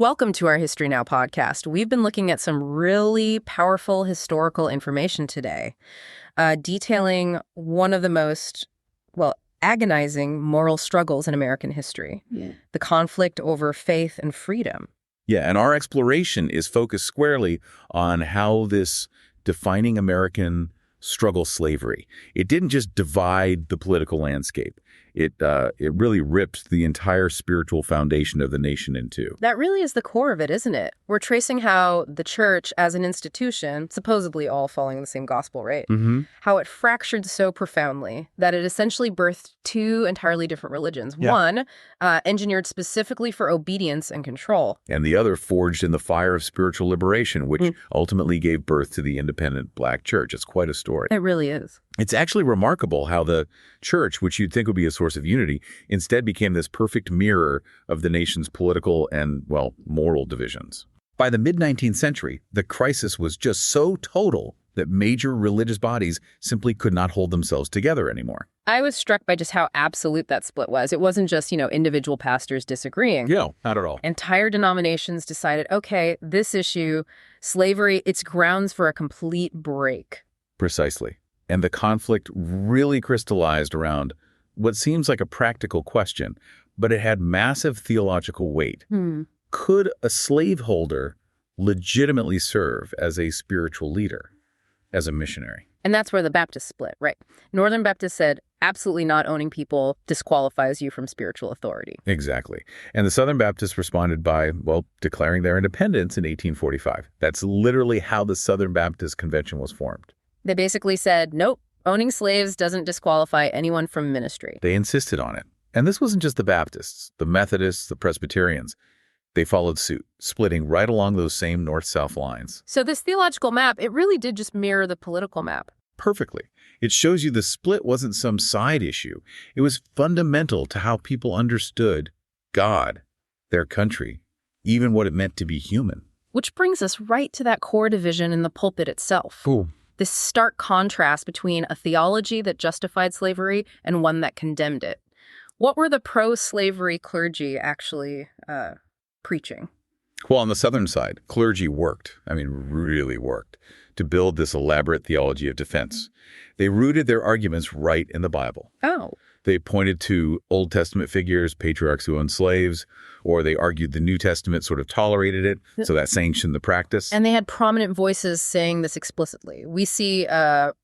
Welcome to our History Now podcast. We've been looking at some really powerful historical information today, detailing one of the most, agonizing moral struggles in American history, the conflict over faith and freedom. Yeah, and our exploration is focused squarely on how this defining American struggle, slavery, it didn't just divide the political landscape. It really ripped the entire spiritual foundation of the nation in two. That really is the core of it, isn't it? We're tracing how the church as an institution, supposedly all following the same gospel, right? How it fractured so profoundly that it essentially birthed two entirely different religions. Yeah. One, engineered specifically for obedience and control. And the other forged in the fire of spiritual liberation, which ultimately gave birth to the independent Black church. It's quite a story. It really is. It's actually remarkable how the church, which you'd think would be a source of unity, instead became this perfect mirror of the nation's political and, moral divisions. By the mid-19th century, the crisis was just so total that major religious bodies simply could not hold themselves together anymore. I was struck by just how absolute that split was. It wasn't just, individual pastors disagreeing. Yeah, not at all. Entire denominations decided, okay, this issue, slavery, it's grounds for a complete break. Precisely. And the conflict really crystallized around what seems like a practical question, but it had massive theological weight. Could a slaveholder legitimately serve as a spiritual leader, as a missionary? And that's where the Baptists split, right? Northern Baptists said, absolutely not owning people disqualifies you from spiritual authority. Exactly. And the Southern Baptists responded by, declaring their independence in 1845. That's literally how the Southern Baptist Convention was formed. They basically said, nope, owning slaves doesn't disqualify anyone from ministry. They insisted on it. And this wasn't just the Baptists, the Methodists, the Presbyterians. They followed suit, splitting right along those same north-south lines. So this theological map, it really did just mirror the political map. Perfectly. It shows you the split wasn't some side issue. It was fundamental to how people understood God, their country, even what it meant to be human. Which brings us right to that core division in the pulpit itself. Ooh. This stark contrast between a theology that justified slavery and one that condemned it. What were the pro-slavery clergy actually preaching? Well, on the Southern side, clergy really worked, to build this elaborate theology of defense. They rooted their arguments right in the Bible. Oh. They pointed to Old Testament figures, patriarchs who owned slaves, or they argued the New Testament sort of tolerated it, so that sanctioned the practice. And they had prominent voices saying this explicitly. We see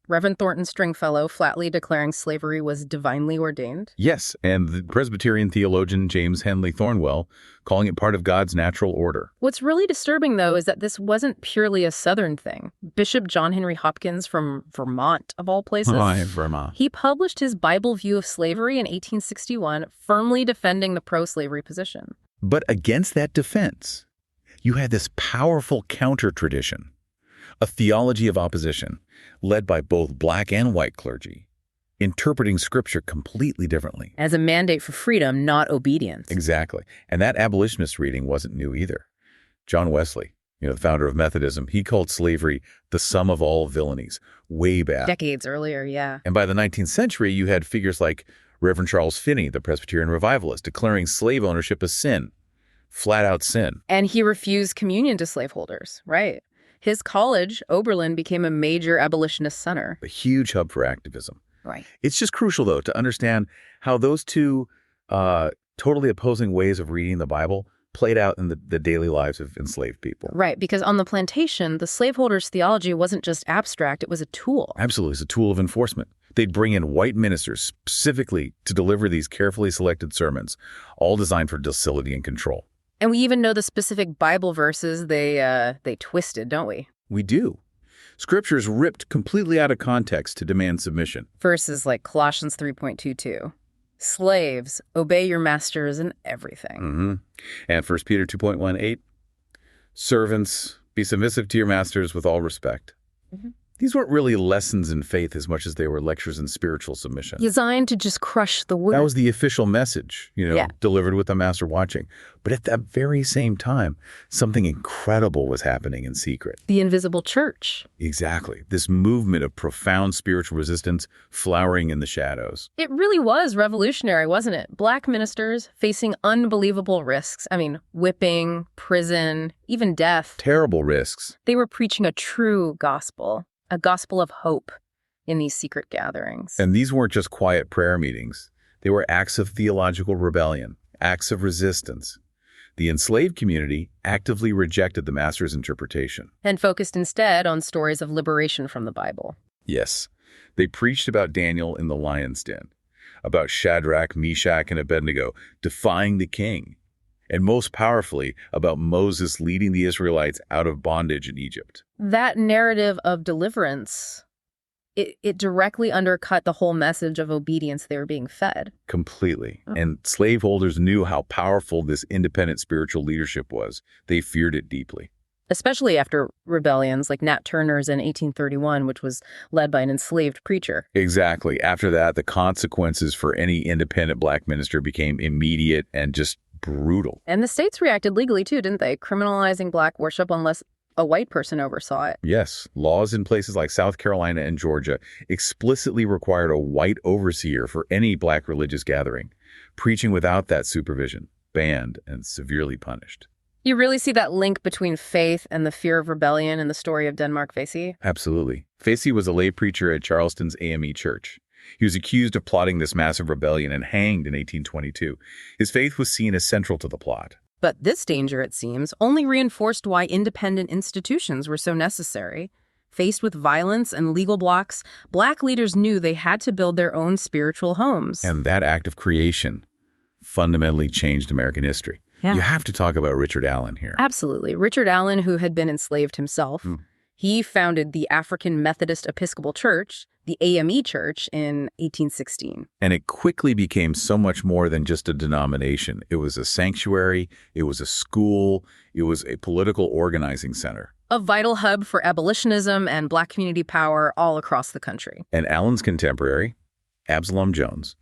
Reverend Thornton Stringfellow flatly declaring slavery was divinely ordained. Yes, and the Presbyterian theologian James Henley Thornwell calling it part of God's natural order. What's really disturbing, though, is that this wasn't purely a Southern thing. Bishop John Henry Hopkins from Vermont, of all places. Vermont. He published his Bible view of slavery in 1861, firmly defending the pro-slavery position. But against that defense, you had this powerful counter-tradition, a theology of opposition, led by both Black and white clergy, interpreting Scripture completely differently. As a mandate for freedom, not obedience. Exactly. And that abolitionist reading wasn't new either. John Wesley, the founder of Methodism, he called slavery the sum of all villainies, way back. Decades earlier, yeah. And by the 19th century, you had figures like Reverend Charles Finney, the Presbyterian revivalist, declaring slave ownership a sin, flat-out sin. And he refused communion to slaveholders, right? His college, Oberlin, became a major abolitionist center. A huge hub for activism. Right. It's just crucial, though, to understand how those two totally opposing ways of reading the Bible played out in the daily lives of enslaved people. Right, because on the plantation, the slaveholders' theology wasn't just abstract, it was a tool. Absolutely, it's a tool of enforcement. They'd bring in white ministers specifically to deliver these carefully selected sermons, all designed for docility and control. And we even know the specific Bible verses they twisted, don't we? We do. Scripture's ripped completely out of context to demand submission. Verses like Colossians 3.22. Slaves, obey your masters in everything. And 1 Peter 2.18. Servants, be submissive to your masters with all respect. These weren't really lessons in faith as much as they were lectures in spiritual submission. Designed to just crush the wound. That was the official message, delivered with the master watching. But at that very same time, something incredible was happening in secret. The invisible church. Exactly. This movement of profound spiritual resistance flowering in the shadows. It really was revolutionary, wasn't it? Black ministers facing unbelievable risks. I mean, whipping, prison, even death. Terrible risks. They were preaching a true gospel. A gospel of hope in these secret gatherings. And these weren't just quiet prayer meetings. They were acts of theological rebellion, acts of resistance. The enslaved community actively rejected the master's interpretation. And focused instead on stories of liberation from the Bible. Yes. They preached about Daniel in the lion's den, about Shadrach, Meshach, and Abednego defying the king, and most powerfully, about Moses leading the Israelites out of bondage in Egypt. That narrative of deliverance, it directly undercut the whole message of obedience they were being fed. Completely. And slaveholders knew how powerful this independent spiritual leadership was. They feared it deeply. Especially after rebellions like Nat Turner's in 1831, which was led by an enslaved preacher. Exactly. After that, the consequences for any independent black minister became immediate and just brutal. And the states reacted legally too, didn't they? Criminalizing black worship unless a white person oversaw it. Yes. Laws in places like South Carolina and Georgia explicitly required a white overseer for any black religious gathering. Preaching without that supervision, banned and severely punished. You really see that link between faith and the fear of rebellion in the story of Denmark Vesey? Absolutely. Vesey was a lay preacher at Charleston's AME Church. He was accused of plotting this massive rebellion and hanged in 1822. His faith was seen as central to the plot. But this danger, it seems, only reinforced why independent institutions were so necessary. Faced with violence and legal blocks, black leaders knew they had to build their own spiritual homes. And that act of creation fundamentally changed American history. Yeah. You have to talk about Richard Allen here. Absolutely. Richard Allen, who had been enslaved himself, he founded the African Methodist Episcopal Church, the AME Church, in 1816. And it quickly became so much more than just a denomination. It was a sanctuary, it was a school, it was a political organizing center. A vital hub for abolitionism and black community power all across the country. And Allen's contemporary, Absalom Jones,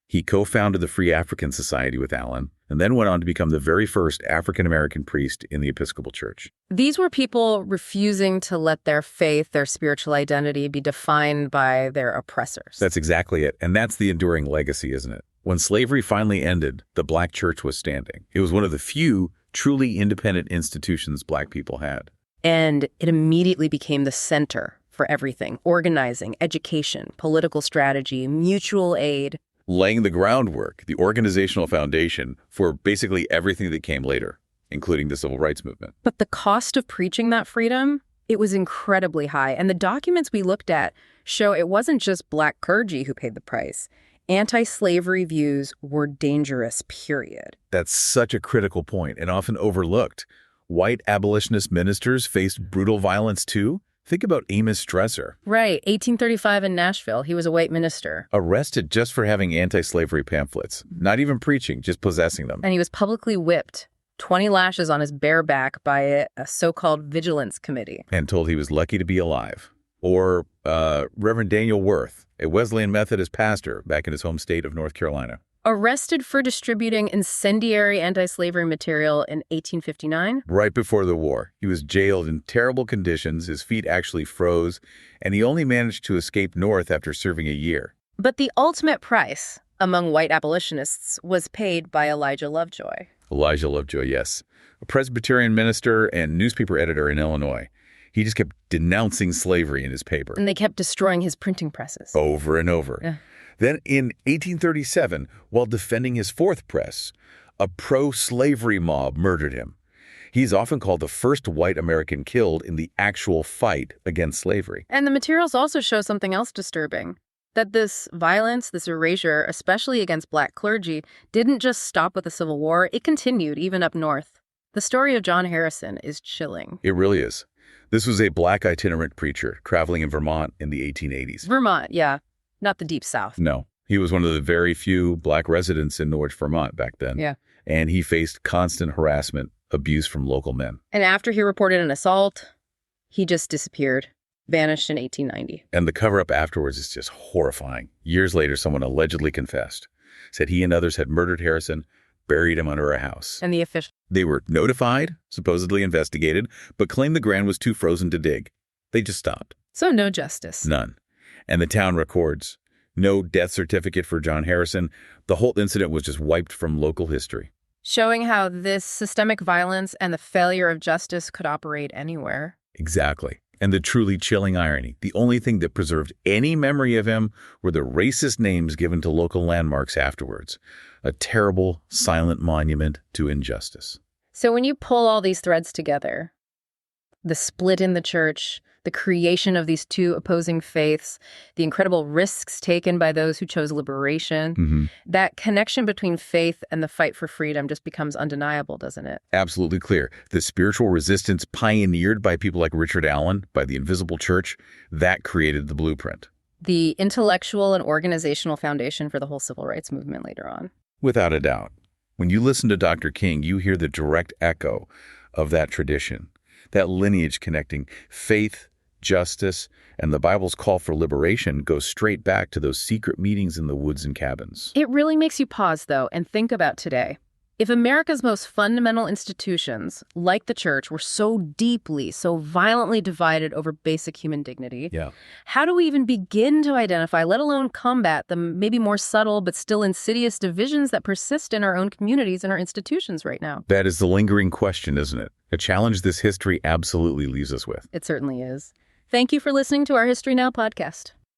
he co-founded the Free African Society with Allen, and then went on to become the very first African-American priest in the Episcopal Church. These were people refusing to let their faith, their spiritual identity, be defined by their oppressors. That's exactly it. And that's the enduring legacy, isn't it? When slavery finally ended, the black church was standing. It was one of the few truly independent institutions black people had. And it immediately became the center for everything: organizing, education, political strategy, mutual aid. Laying the groundwork, the organizational foundation for basically everything that came later, including the civil rights movement. But the cost of preaching that freedom, it was incredibly high. And the documents we looked at show it wasn't just black clergy who paid the price. Anti-slavery views were dangerous, period. That's such a critical point and often overlooked. White abolitionist ministers faced brutal violence too. Think about Amos Dresser. Right, 1835 in Nashville. He was a white minister. Arrested just for having anti-slavery pamphlets. Not even preaching, just possessing them. And he was publicly whipped, 20 lashes on his bare back by a so-called vigilance committee. And told he was lucky to be alive. Or Reverend Daniel Worth, a Wesleyan Methodist pastor back in his home state of North Carolina. Arrested for distributing incendiary anti-slavery material in 1859? Right before the war. He was jailed in terrible conditions, his feet actually froze, and he only managed to escape north after serving a year. But the ultimate price among white abolitionists was paid by Elijah Lovejoy. Elijah Lovejoy, yes. A Presbyterian minister and newspaper editor in Illinois. He just kept denouncing slavery in his paper. And they kept destroying his printing presses. Over and over. Yeah. Then in 1837, while defending his fourth press, a pro-slavery mob murdered him. He's often called the first white American killed in the actual fight against slavery. And the materials also show something else disturbing. That this violence, this erasure, especially against black clergy, didn't just stop with the Civil War. It continued even up north. The story of John Harrison is chilling. It really is. This was a black itinerant preacher traveling in Vermont in the 1880s. Vermont, yeah. Not the Deep South. No. He was one of the very few black residents in Norwich, Vermont back then. Yeah. And he faced constant harassment, abuse from local men. And after he reported an assault, he just disappeared. vanished in 1890. And the cover-up afterwards is just horrifying. Years later, someone allegedly confessed, said he and others had murdered Harrison, buried him under a house. And the official... They were notified, supposedly investigated, but claimed the ground was too frozen to dig. They just stopped. So no justice. None. And the town records no death certificate for John Harrison. The whole incident was just wiped from local history. Showing how this systemic violence and the failure of justice could operate anywhere. Exactly. And the truly chilling irony, the only thing that preserved any memory of him were the racist names given to local landmarks afterwards. A terrible, silent monument to injustice. So when you pull all these threads together, the split in the church, the creation of these two opposing faiths, the incredible risks taken by those who chose liberation, that connection between faith and the fight for freedom just becomes undeniable, doesn't it? Absolutely clear. The spiritual resistance pioneered by people like Richard Allen, by the Invisible Church, that created the blueprint. The intellectual and organizational foundation for the whole civil rights movement later on. Without a doubt. When you listen to Dr. King, you hear the direct echo of that tradition, that lineage connecting faith, justice, and the Bible's call for liberation goes straight back to those secret meetings in the woods and cabins. It really makes you pause, though, and think about today. If America's most fundamental institutions, like the church, were so deeply, so violently divided over basic human dignity, how do we even begin to identify, let alone combat, the maybe more subtle but still insidious divisions that persist in our own communities and our institutions right now? That is the lingering question, isn't it? A challenge this history absolutely leaves us with. It certainly is. Thank you for listening to our History Now podcast.